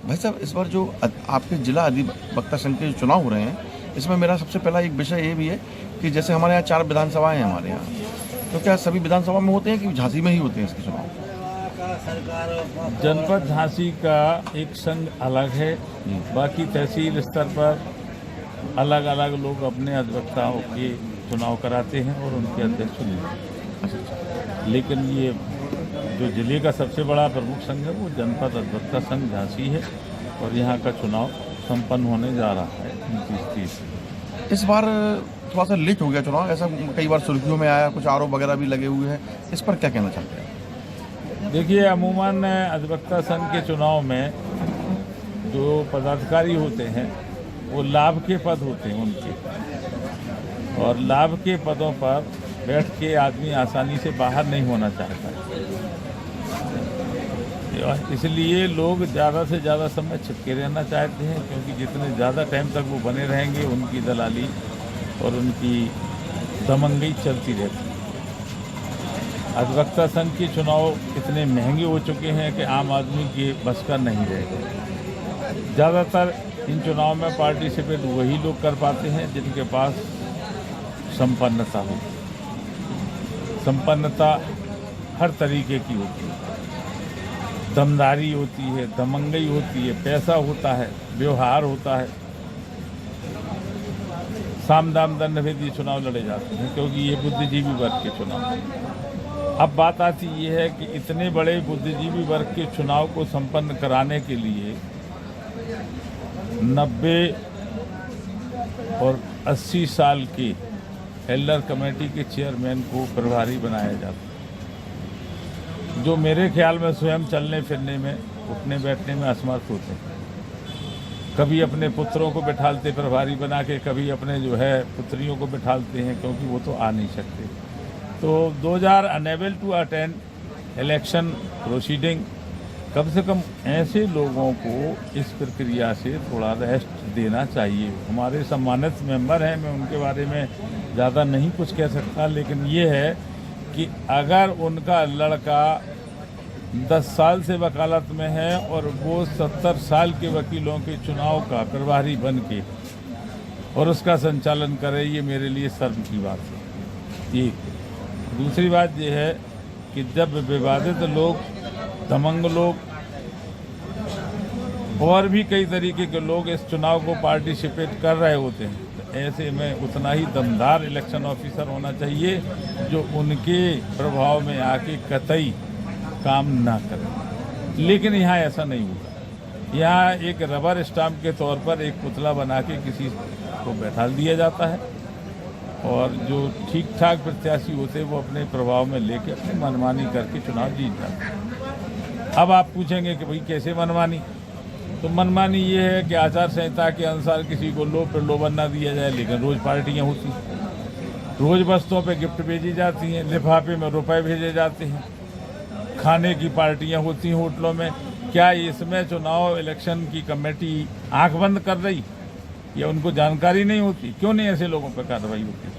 भाई साहब, इस बार जो आपके जिला अधिवक्ता संघ के चुनाव हो रहे हैं, इसमें मेरा सबसे पहला एक विषय ये भी है कि जैसे हमारे यहाँ 4 विधानसभाएं हैं हमारे यहाँ, तो क्या सभी विधानसभा में होते हैं कि झांसी में ही होते हैं इसके चुनाव? जनपद झांसी का एक संघ अलग है, बाकी तहसील स्तर पर अलग अलग लोग अपने अधिवक्ताओं के चुनाव कराते हैं और उनके अध्यक्ष चुनते हैं। लेकिन ये जो जिले का सबसे बड़ा प्रमुख संघ है वो जनपद अधिवक्ता संघ झांसी है और यहाँ का चुनाव संपन्न होने जा रहा है 29-30। इस बार थोड़ा सा लेट हो गया चुनाव, ऐसा कई बार सुर्खियों में आया, कुछ आरोप वगैरह भी लगे हुए हैं, इस पर क्या कहना चाहते हैं? देखिए, अमूमन अधिवक्ता संघ के चुनाव में जो पदाधिकारी होते हैं वो लाभ के पद होते हैं उनके, और लाभ के पदों पर बैठ के आदमी आसानी से बाहर नहीं होना चाहता है। इसलिए लोग ज़्यादा से ज़्यादा समय चिपके रहना चाहते हैं, क्योंकि जितने ज़्यादा टाइम तक वो बने रहेंगे उनकी दलाली और उनकी दमंगई चलती रहती है। अधिवक्ता संघ के चुनाव इतने महंगे हो चुके हैं कि आम आदमी के बस का नहीं रहेगा। ज़्यादातर इन चुनाव में पार्टिसिपेट वही लोग कर पाते हैं जिनके पास संपन्नता हो। संपन्नता हर तरीके की होती है, दमदारी होती है, दमंगई होती है, पैसा होता है, व्यवहार होता है। साम दाम दंड भेदी चुनाव लड़े जाते हैं क्योंकि ये बुद्धिजीवी वर्ग के चुनाव हैं। अब बात आती ये है कि इतने बड़े बुद्धिजीवी वर्ग के चुनाव को संपन्न कराने के लिए 90 और 80 साल के एल्डर कमेटी के चेयरमैन को प्रभारी बनाया जाता है, जो मेरे ख्याल में स्वयं चलने फिरने में, उठने बैठने में असमर्थ होते हैं। कभी अपने पुत्रों को बिठालते प्रभारी बना के, कभी अपने जो है पुत्रियों को बिठालते हैं, क्योंकि वो तो आ नहीं सकते। तो 2000 unable to attend election proceeding, कम से कम ऐसे लोगों को इस प्रक्रिया से थोड़ा रेस्ट देना चाहिए। हमारे सम्मानित मेंबर हैं, मैं उनके बारे में ज़्यादा नहीं कुछ कह सकता, लेकिन ये है कि अगर उनका लड़का 10 साल से वकालत में है और वो 70 साल के वकीलों के चुनाव का प्रभारी बन के और उसका संचालन करे, ये मेरे लिए शर्म की बात है। एक दूसरी बात ये है कि जब विवादित लोग, दमंग लोग और भी कई तरीके के लोग इस चुनाव को पार्टिसिपेट कर रहे होते हैं, तो ऐसे में उतना ही दमदार इलेक्शन ऑफिसर होना चाहिए जो उनके प्रभाव में आके कतई काम ना करे। लेकिन यहाँ ऐसा नहीं होगा। यहाँ एक रबर स्टाम्प के तौर पर एक पुतला बना के किसी को बैठा दिया जाता है और जो ठीक ठाक प्रत्याशी होते हैं वो अपने प्रभाव में लेके अपनी मनमानी करके चुनाव जीत जाते हैं। अब आप पूछेंगे कि भाई कैसे मनमानी? तो मनमानी ये है कि आचार संहिता के अनुसार किसी को प्रलोभन ना दिया जाए, लेकिन रोज़ पार्टियाँ होती हैं, रोज़ बस्तों पे गिफ्ट भेजी जाती हैं, लिफाफे में रुपए भेजे जाते हैं, खाने की पार्टियाँ होती हैं होटलों में। क्या इसमें चुनाव इलेक्शन की कमेटी आंख बंद कर रही या उनको जानकारी नहीं होती? क्यों नहीं ऐसे लोगों पर कार्रवाई होती?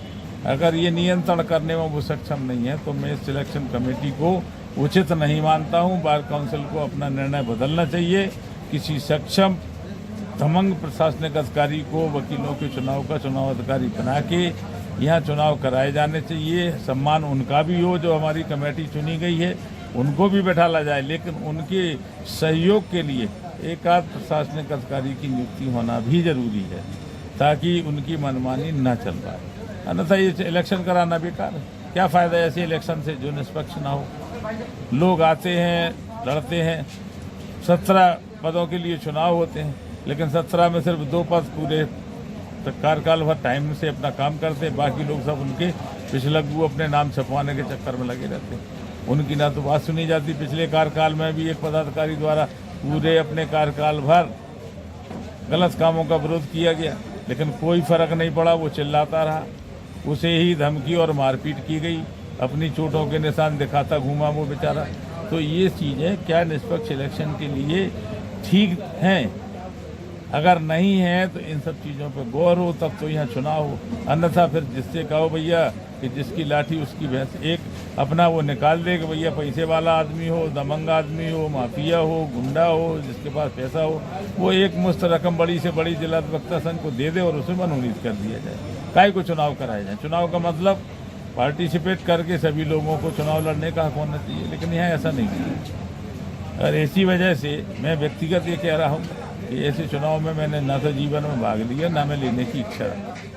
अगर ये नियंत्रण करने में वो सक्षम नहीं है तो मैं इस इलेक्शन कमेटी को उचित नहीं मानता हूँ। बार काउंसिल को अपना निर्णय बदलना चाहिए। किसी सक्षम दमंग प्रशासनिक अधिकारी को वकीलों के चुनाव का चुनाव अधिकारी बना के यहाँ चुनाव कराए जाने चाहिए। सम्मान उनका भी हो जो हमारी कमेटी चुनी गई है, उनको भी बैठाला जाए, लेकिन उनके सहयोग के लिए एक आध प्रशासनिक अधिकारी की नियुक्ति होना भी जरूरी है ताकि उनकी मनमानी न चल पाए। अन्यथा ये इलेक्शन कराना बेकार है। क्या फ़ायदा ऐसे इलेक्शन से जो निष्पक्ष ना हो? लोग आते हैं, लड़ते हैं, 17 पदों के लिए चुनाव होते हैं, लेकिन 17 में सिर्फ 2 पद पूरे कार्यकाल भर टाइम से अपना काम करते हैं। बाकी लोग सब उनके पिछलग्गू अपने नाम छपवाने के चक्कर में लगे रहते हैं। उनकी ना तो बात सुनी जाती। पिछले कार्यकाल में भी एक पदाधिकारी द्वारा पूरे अपने कार्यकाल भर गलत कामों का विरोध किया गया, लेकिन कोई फर्क नहीं पड़ा, वो चिल्लाता रहा, उसे ही धमकी और मारपीट की गई, अपनी चोटों के निशान दिखाता घूमा वो बेचारा। तो ये चीज़ें क्या निष्पक्ष इलेक्शन के लिए ठीक हैं? अगर नहीं है तो इन सब चीज़ों पर गौर हो, तब तो यहाँ चुनाव हो। अन्यथा फिर जिससे कहो भैया कि जिसकी लाठी उसकी भैंस, एक अपना वो निकाल दे कि भैया पैसे वाला आदमी हो, दमंग आदमी हो, माफिया हो, गुंडा हो, जिसके पास पैसा हो, वो एक मुश्त रकम बड़ी से बड़ी जिला अधिवक्ता संघ को दे दे और उसे मनोनीत कर दिया जाए। काहे को चुनाव कराए जाए? चुनाव का मतलब पार्टिसिपेट करके सभी लोगों को चुनाव लड़ने का हक होना चाहिए, लेकिन यहाँ ऐसा नहीं है। और इसी वजह से मैं व्यक्तिगत ये कह रहा हूँ कि ऐसे चुनाव में मैंने न तो जीवन में भाग लिया, ना मैं लेने की इच्छा रखता।